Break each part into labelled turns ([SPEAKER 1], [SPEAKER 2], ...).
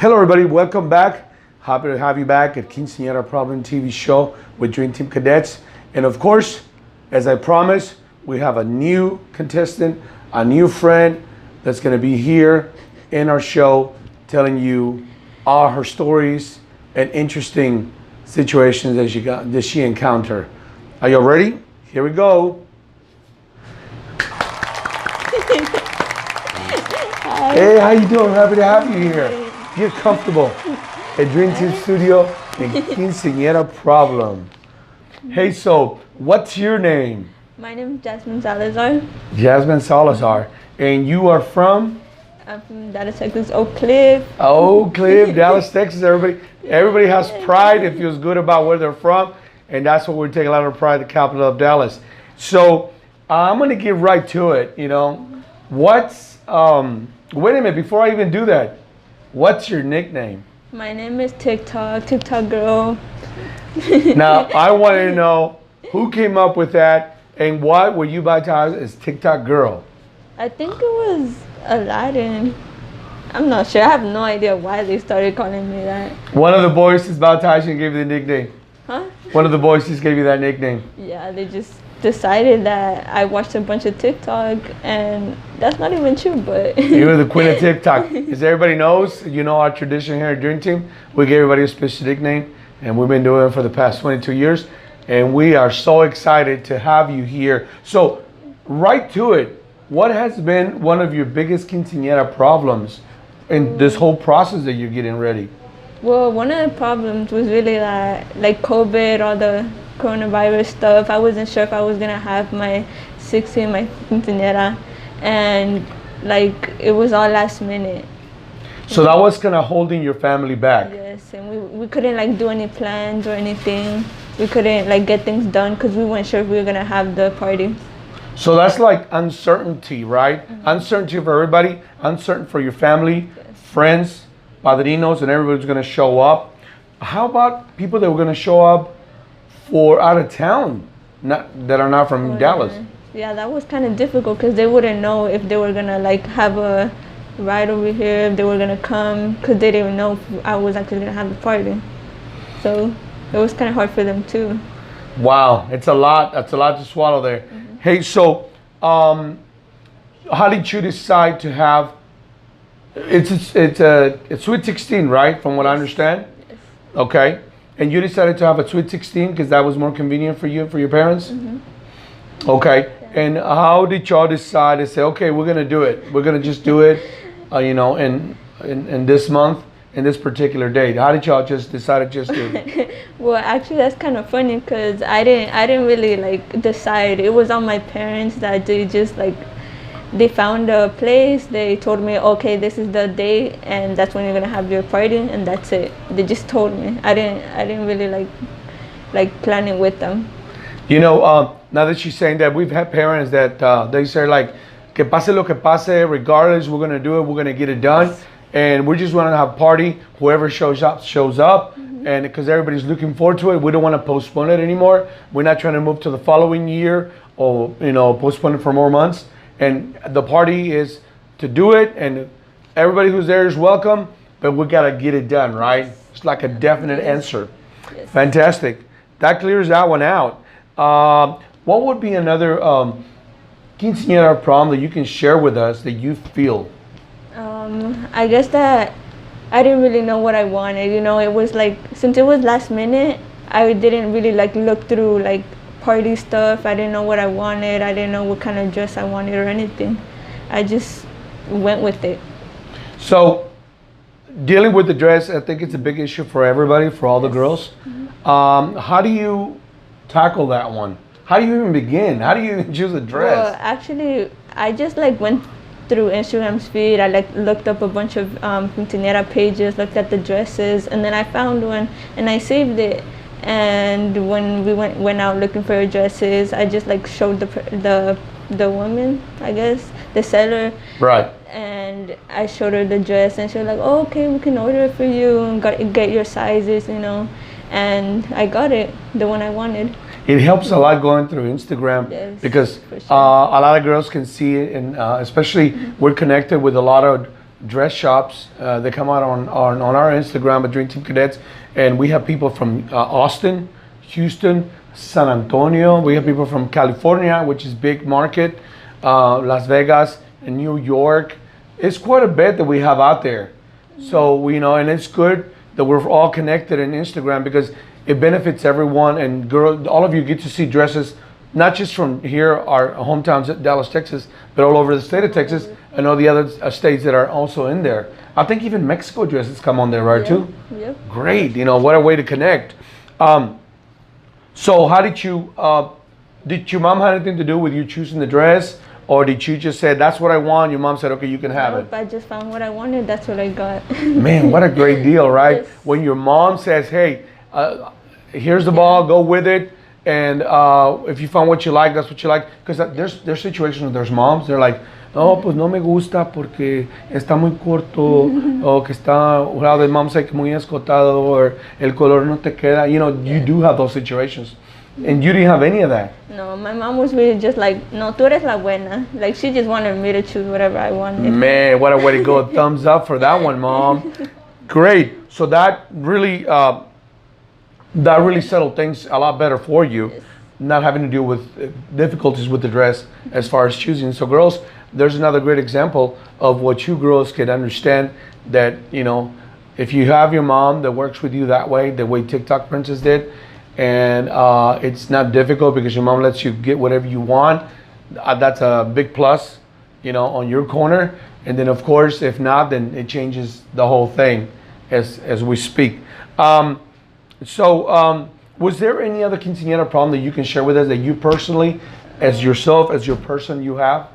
[SPEAKER 1] Hello, everybody. Welcome back. Happy to have you back at Quinceanera Problem TV show with Dream Team Cadets. And of course, as I promised, we have a new contestant, a new friend that's going to be here in our show telling you all her stories and interesting situations that she encountered. Are you ready? Here we go. Hey, how you doing? Happy to have you here. Get comfortable at Dream Team Studio in Quinceanera Problem. Hey, so what's your name?
[SPEAKER 2] My name is Jasmin Salazar.
[SPEAKER 1] Jasmin Salazar. And you are from?
[SPEAKER 2] I'm from Dallas, Texas, Oak Cliff.
[SPEAKER 1] Oak Cliff, Dallas, Texas. Everybody has pride and feels good about where they're from. And that's what we take a lot of pride, the capital of Dallas. So I'm going to get right to it. Wait a minute, before I even do that, what's your nickname?
[SPEAKER 2] My name is TikTok Girl.
[SPEAKER 1] Now, I want to know who came up with that and what were you baptized as TikTok Girl?
[SPEAKER 2] I think it was Aladdin. I'm not sure. I have no idea why they started calling me that.
[SPEAKER 1] One of the boys is baptized and gave you the nickname.
[SPEAKER 2] Huh?
[SPEAKER 1] One of the boys just gave you that nickname.
[SPEAKER 2] Yeah, they just decided that I watched a bunch of TikTok, and that's not even true, but...
[SPEAKER 1] You were the queen of TikTok. As everybody knows, you know our tradition here at Dream Team, we give everybody a special nickname, and we've been doing it for the past 22 years, and we are so excited to have you here. So, right to it, what has been one of your biggest quinceañera problems in this whole process that you're getting ready?
[SPEAKER 2] Well, one of the problems was really like COVID, all the coronavirus stuff. I wasn't sure if I was gonna have my 16, my quinceañera, and it was all last minute.
[SPEAKER 1] So that was kind of holding your family back.
[SPEAKER 2] Yes, and we couldn't do any plans or anything. We couldn't get things done because we weren't sure if we were gonna have the party.
[SPEAKER 1] So that's like uncertainty, right? Mm-hmm. Uncertainty for everybody, uncertain for your family, yes, friends, padrinos, and everybody's gonna show up. How about people that were gonna show up for out of town, that are not from Dallas?
[SPEAKER 2] Yeah, that was kind of difficult because they wouldn't know if they were gonna have a ride over here, if they were gonna come, because they didn't know if I was actually gonna have the party. So it was kind of hard for them too.
[SPEAKER 1] Wow, it's a lot. That's a lot to swallow there. Mm-hmm. Hey, so how did you decide to have? It's a Sweet 16, right? From what I understand.
[SPEAKER 2] Yes.
[SPEAKER 1] Okay. And you decided to have a Sweet 16 because that was more convenient for you and for your parents?
[SPEAKER 2] Mm-hmm.
[SPEAKER 1] Okay. Yeah. And how did y'all decide to say, okay, we're going to do it. We're going to just do it, in this month, in this particular date. How did y'all just decide to just do it?
[SPEAKER 2] Well, actually, that's kind of funny because I didn't really decide. It was on my parents that they just they found a place. They told me, okay, this is the date, and that's when you're gonna have your party, and that's it. They just told me. I didn't really plan it with them.
[SPEAKER 1] Now that she's saying that, we've had parents that they say que pase lo que pase, regardless, we're gonna do it. We're gonna get it done, and we're just gonna have a party. Whoever shows up, mm-hmm. And because everybody's looking forward to it, we don't want to postpone it anymore. We're not trying to move to the following year or postpone it for more months. And the party is to do it, and everybody who's there is welcome, but we got to get it done, right? Yes. It's like a definite answer. Yes. Fantastic. That clears that one out. What would be another quinceañera problem that you can share with us that you feel?
[SPEAKER 2] I guess that I didn't really know what I wanted. It was since it was last minute, I didn't really look through party stuff. I didn't know what I wanted. I didn't know what kind of dress I wanted or anything. I just went with it. So
[SPEAKER 1] dealing with the dress, I think it's a big issue for everybody, for all the girls. Mm-hmm. How do you tackle that one? How do you even begin? How do you even choose a dress?
[SPEAKER 2] Well, actually, I just went through Instagram's feed. I looked up a bunch of quinceañera pages, looked at the dresses, and then I found one and I saved it. And when we went out looking for dresses, I just showed the woman, I guess, the seller.
[SPEAKER 1] Right.
[SPEAKER 2] And I showed her the dress, and she was like, "Oh, okay, we can order it for you and get your sizes, And I got it, the one I wanted.
[SPEAKER 1] It helps a lot going through Instagram,
[SPEAKER 2] yes,
[SPEAKER 1] because
[SPEAKER 2] sure.
[SPEAKER 1] A lot of girls can see it, and especially we're connected with a lot of dress shops. They come out on our Instagram at Dream Team Cadets, and we have people from Austin, Houston, San Antonio. We have people from California, which is big market, Las Vegas, and New York. It's quite a bit that we have out there. So, and it's good that we're all connected in Instagram because it benefits everyone. And all of you get to see dresses, not just from here, our hometowns at Dallas, Texas, but all over the state of Texas and all the other states that are also in there. I think even Mexico dresses come on there, right, too?
[SPEAKER 2] Yep.
[SPEAKER 1] Great. What a way to connect. So how did your mom have anything to do with you choosing the dress? Or did you just say, that's what I want? Your mom said, okay, you can have it.
[SPEAKER 2] I just found what I wanted. That's what I got.
[SPEAKER 1] Man, what a great deal, right?
[SPEAKER 2] Yes.
[SPEAKER 1] When your mom says, hey, here's the ball, go with it. And if you found what you like, that's what you like. Because there's situations where there's moms, they're like, no, pues no me gusta porque está muy corto, o que está, how the mom say, muy escotado, or el color no te queda. You do have those situations. And you didn't have any of that.
[SPEAKER 2] No, my mom was really just like, no, tú eres la buena. Like, she just wanted me to choose whatever I wanted.
[SPEAKER 1] Man, what a way to go. Thumbs up for that one, Mom. Great. So that really settled things a lot better for you,
[SPEAKER 2] Yes.
[SPEAKER 1] not having to deal with difficulties with the dress as far as choosing. So girls, there's another great example of what you girls can understand that, if you have your mom that works with you that way, the way TikTok Princess did, and it's not difficult because your mom lets you get whatever you want, that's a big plus, on your corner. And then of course, if not, then it changes the whole thing as we speak. So was there any other quinceañera problem that you can share with us that you personally, as yourself, as your person, you have?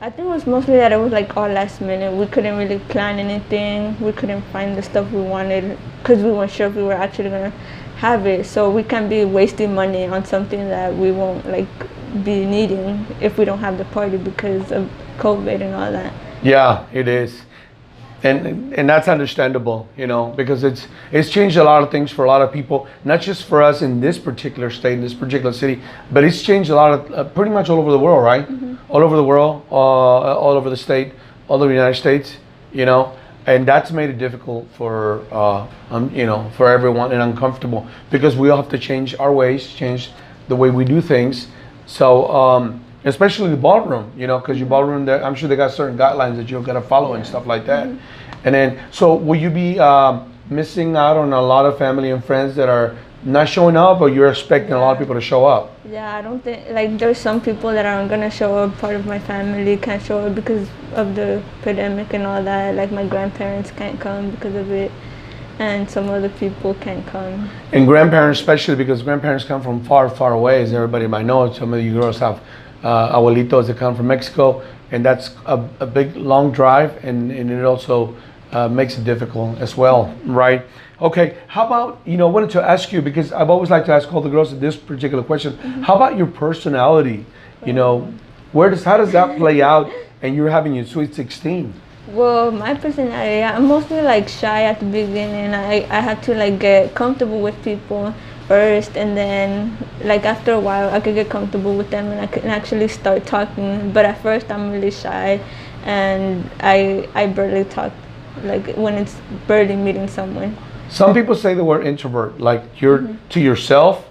[SPEAKER 2] I think it was mostly that it was like all last minute. We couldn't really plan anything. We couldn't find the stuff we wanted because we weren't sure if we were actually going to have it. So we can't be wasting money on something that we won't be needing if we don't have the party because of COVID and all that.
[SPEAKER 1] Yeah, it is. And that's understandable, because it's changed a lot of things for a lot of people, not just for us in this particular state, in this particular city, but it's changed a lot of pretty much all over the world, right? Mm-hmm. All over the world, all over the state, all over the United States, and that's made it difficult for for everyone and uncomfortable because we all have to change our ways, change the way we do things. So especially the ballroom, because your ballroom, I'm sure they got certain guidelines that you've got to follow and stuff like that. Mm-hmm. And then, so will you be missing out on a lot of family and friends that are not showing up, or you're expecting a lot of people to show up?
[SPEAKER 2] Yeah, I don't think, there's some people that aren't going to show up. Part of my family can't show up because of the pandemic and all that. Like, my grandparents can't come because of it, and some other people can't come. And
[SPEAKER 1] grandparents, especially because grandparents come from far, far away, as everybody might know. Some of you girls have abuelitos that come from Mexico, and that's a big long drive, and it also makes it difficult as well, right? Okay, how about, I wanted to ask you, because I've always liked to ask all the girls this particular question, mm-hmm. How about your personality? How does that play out, and you're having your sweet 16?
[SPEAKER 2] Well, my personality, I'm mostly shy at the beginning. I had to get comfortable with people first, and then after a while I could get comfortable with them and I could actually start talking. But at first I'm really shy, and I barely talk when it's barely meeting someone.
[SPEAKER 1] Some people say the word introvert, you're
[SPEAKER 2] mm-hmm.
[SPEAKER 1] to yourself,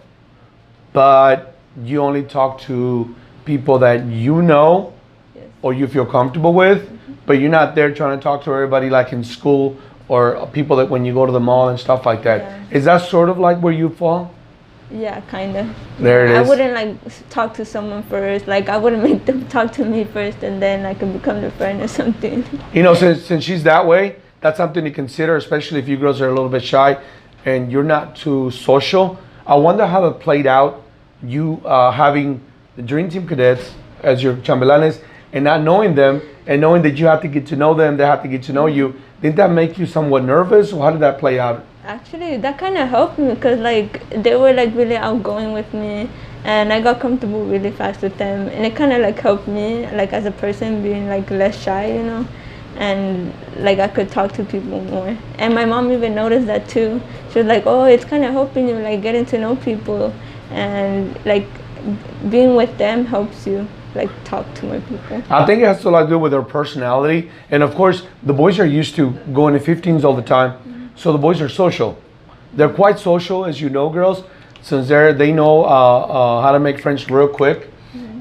[SPEAKER 1] but you only talk to people that you know,
[SPEAKER 2] yes.
[SPEAKER 1] or you feel comfortable with, mm-hmm. but you're not there trying to talk to everybody like in school or people that when you go to the mall and stuff like that. Yeah. Is that sort of where you fall?
[SPEAKER 2] Yeah, kind of.
[SPEAKER 1] There it is.
[SPEAKER 2] I wouldn't talk to someone first. I wouldn't make them talk to me first, and then I could become their friend or something.
[SPEAKER 1] Since she's that way, that's something to consider, especially if you girls are a little bit shy and you're not too social. I wonder how that played out, you having the Dream Team Cadets as your chambelanes and not knowing them and knowing that you have to get to know them, they have to get to know you. Didn't that make you somewhat nervous, or how did that play out?
[SPEAKER 2] Actually, that kind of helped me because they were really outgoing with me, and I got comfortable really fast with them, and it kind of helped me as a person being less shy, and I could talk to people more. And my mom even noticed that too. She was oh, it's kind of helping you getting to know people, and being with them helps you. like talk to more people.
[SPEAKER 1] I think it has a lot to do with their personality. And of course, the boys are used to going to 15s all the time. So the boys are social. They're quite social, as you know, girls, since they know how to make friends real quick.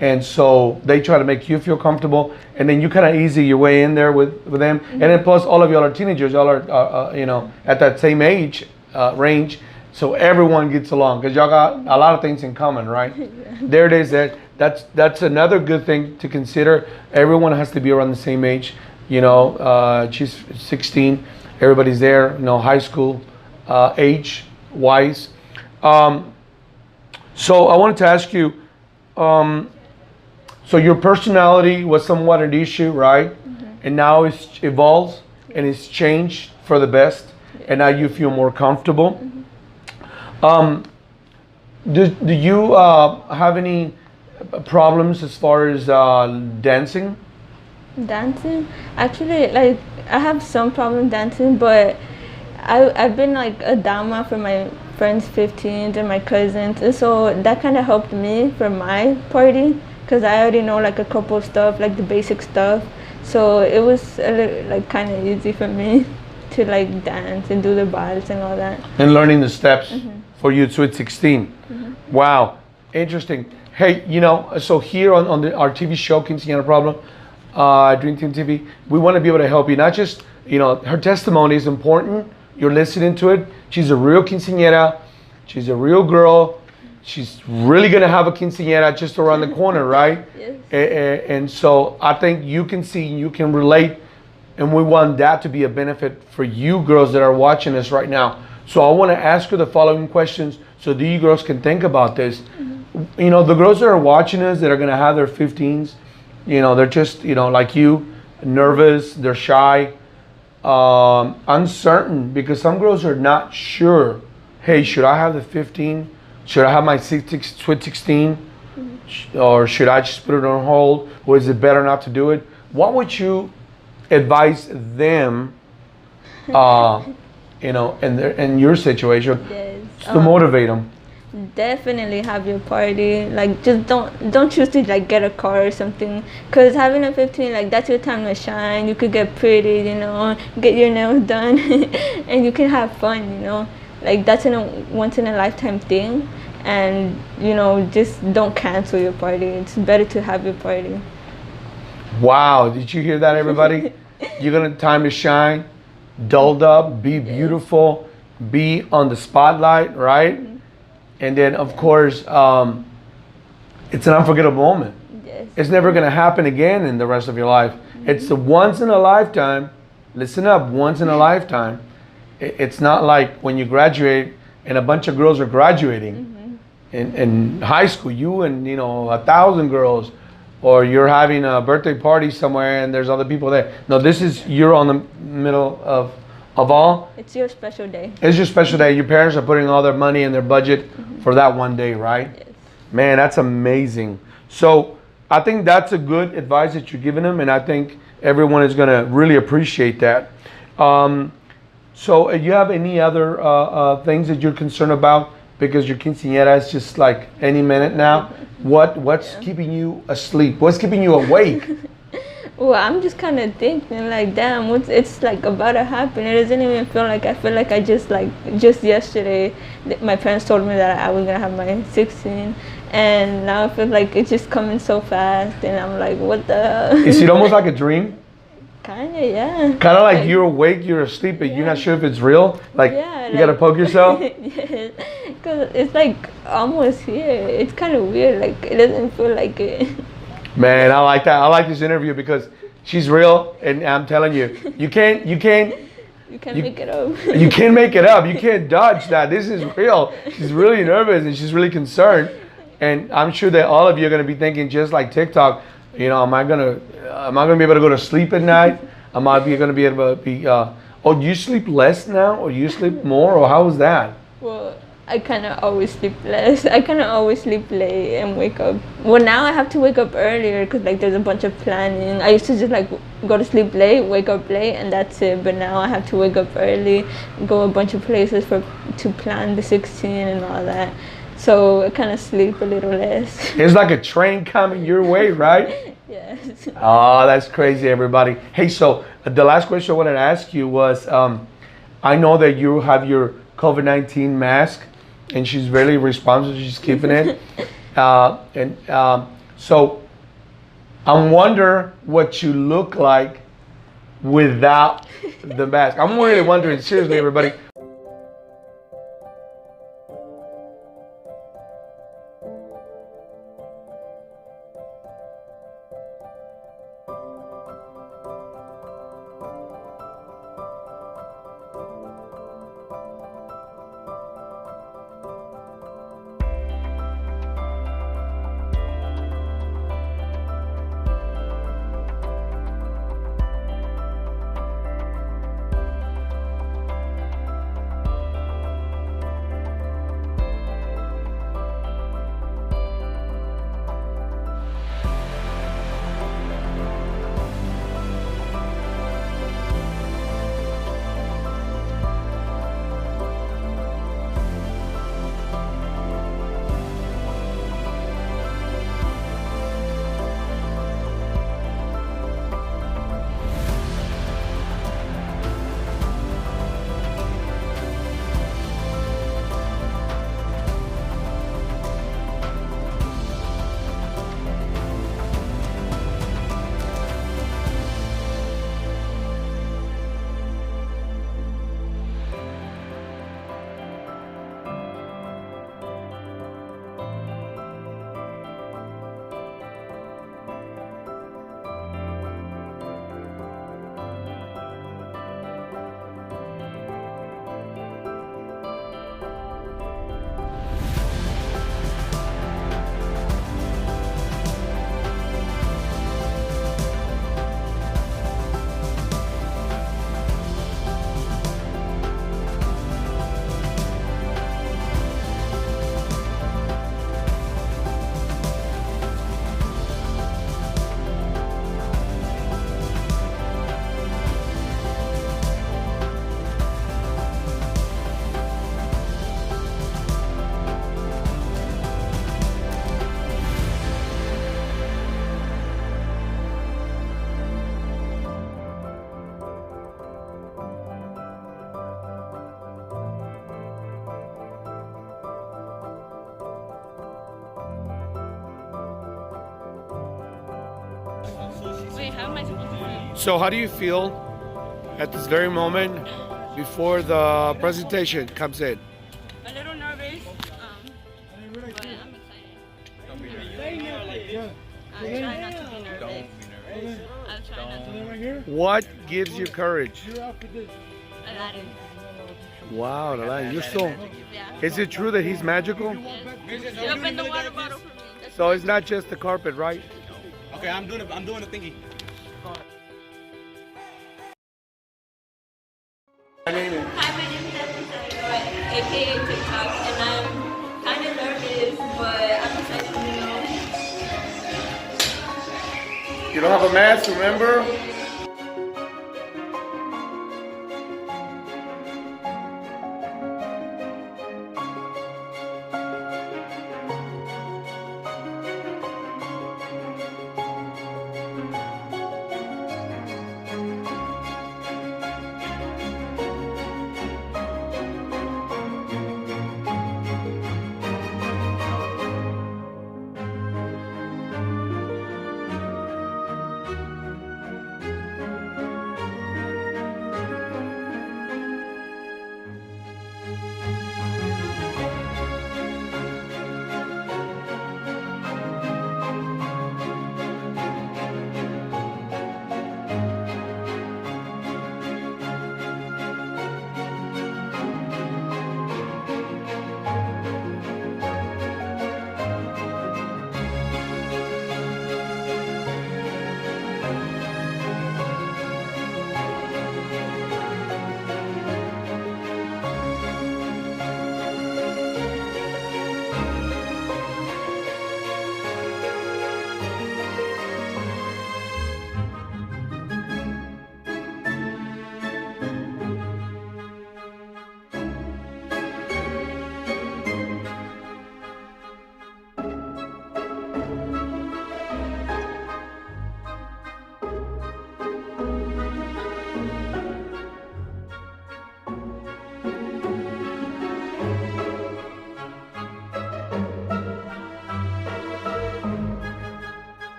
[SPEAKER 1] And so they try to make you feel comfortable. And then you kind of easy your way in there with them. And then plus all of y'all are teenagers. Y'all are, at that same age range. So everyone gets along because y'all got a lot of things in common, right? There it is. That's another good thing to consider. Everyone has to be around the same age. She's 16. Everybody's there. High school age wise. So I wanted to ask you. So your personality was somewhat an issue, right? And now it's evolved and it's changed for the best. And now you feel more comfortable. Do you have any problems as far as dancing?
[SPEAKER 2] Dancing? Actually, like, I have some problem dancing, but I've been like a dama for my friends' 15s and my cousins, and so that kind of helped me for my party because I already know like a couple of stuff, like the basic stuff. So it was like kind of easy for me to like dance and do the bars and all that. And
[SPEAKER 1] learning the steps for you to 16. Wow, interesting. Hey, so here on our TV show, Quinceanera Problem, Dream Team TV, we want to be able to help you. Not just, her testimony is important. You're listening to it. She's a real quinceañera. She's a real girl. She's really going to have a quinceañera just around the corner, right? Yes. And so I think you can see, you can relate, and we want that to be a benefit for you girls that are watching us right now. So I want to ask you the following questions so that you girls can think about this. The girls that are watching us that are going to have their 15s, they're just, like you, nervous, they're shy, uncertain, because some girls are not sure. Hey, should I have the 15? Should I have my sweet 16? Or should I just put it on hold? Or is it better not to do it? What would you advise them, in your situation, to motivate them?
[SPEAKER 2] Definitely have your party. Like, just don't choose to like get a car or something, because having a 15, like, that's your time to shine. You could get pretty, get your nails done and you can have fun, like that's a once in a lifetime thing. And just don't cancel your party. It's better to have your party.
[SPEAKER 1] Wow, did you hear that, everybody? You're gonna time to shine, dolled up, be beautiful, be on the spotlight, right? And then, of course, it's an unforgettable moment. Yes. It's never going to happen again in the rest of your life. It's a once in a lifetime. Listen up, once in a lifetime. It's not like when you graduate and a bunch of girls are graduating in high school, you and 1,000 girls, or you're having a birthday party somewhere and there's other people there. No, you're on the middle of all.
[SPEAKER 2] It's your special day.
[SPEAKER 1] It's your special day. Your parents are putting all their money in their budget for that one day, right? Yes. Man, that's amazing. So I think that's a good advice that you're giving them, and I think everyone is going to really appreciate that. So you have any other things that you're concerned about? Because your quinceañera is just like any minute now. What's keeping you asleep? What's keeping you awake?
[SPEAKER 2] Well, I'm just kind of thinking like, damn, it's like about to happen. It doesn't even feel like, I feel like I just yesterday, my parents told me that I was gonna have my 16, and now I feel like it's just coming so fast, and I'm like, what the hell?
[SPEAKER 1] Is it almost like a dream?
[SPEAKER 2] Kinda, yeah.
[SPEAKER 1] Kind of like you're awake, you're asleep, but you're not sure if it's real? Like, you gotta poke yourself?
[SPEAKER 2] Yeah, because it's like almost here. It's kind of weird, like it doesn't feel like it.
[SPEAKER 1] Man, I like that. I like this interview because she's real, and I'm telling you, you can't
[SPEAKER 2] make it up.
[SPEAKER 1] You can't make it up. You can't dodge that. This is real. She's really nervous and she's really concerned, and I'm sure that all of you are going to be thinking just like TikTok. Am I gonna be able to go to sleep at night? Am I going to be able to be? Oh, you sleep less now, or you sleep more, or how is that?
[SPEAKER 2] Well, I kind of always sleep less. I kind of always sleep late and wake up. Well, now I have to wake up earlier because like there's a bunch of planning. I used to just like go to sleep late, wake up late, and that's it. But now I have to wake up early, go a bunch of places to plan the 16 and all that. so I kind of sleep a little less.
[SPEAKER 1] It's like a train coming your way, right?
[SPEAKER 2] Yes.
[SPEAKER 1] Oh, that's crazy, everybody. Hey, so the last question I wanted to ask you was, I know that you have your COVID-19 mask, and she's really responsible. She's keeping it, so I wonder what you look like without the mask. I'm really wondering, seriously, everybody.
[SPEAKER 3] Wait, how am I supposed to do?
[SPEAKER 1] So how do you feel at this very moment before the presentation comes in?
[SPEAKER 3] A little nervous, but I'm excited. I'll try not to be nervous. I'll try not to.
[SPEAKER 1] What gives you courage?
[SPEAKER 3] Aladdin.
[SPEAKER 1] Wow, you're so...
[SPEAKER 3] Yeah.
[SPEAKER 1] Is it true that he's magical?
[SPEAKER 3] Yes. You open the water bottle for me.
[SPEAKER 1] So it's not just the carpet, right?
[SPEAKER 4] Okay, I'm doing the thingy.
[SPEAKER 2] Hi, my name is Jasmin Salazar, aka TikTok, and I'm kind of nervous, but I'm excited to know.
[SPEAKER 1] You don't have a mask, remember?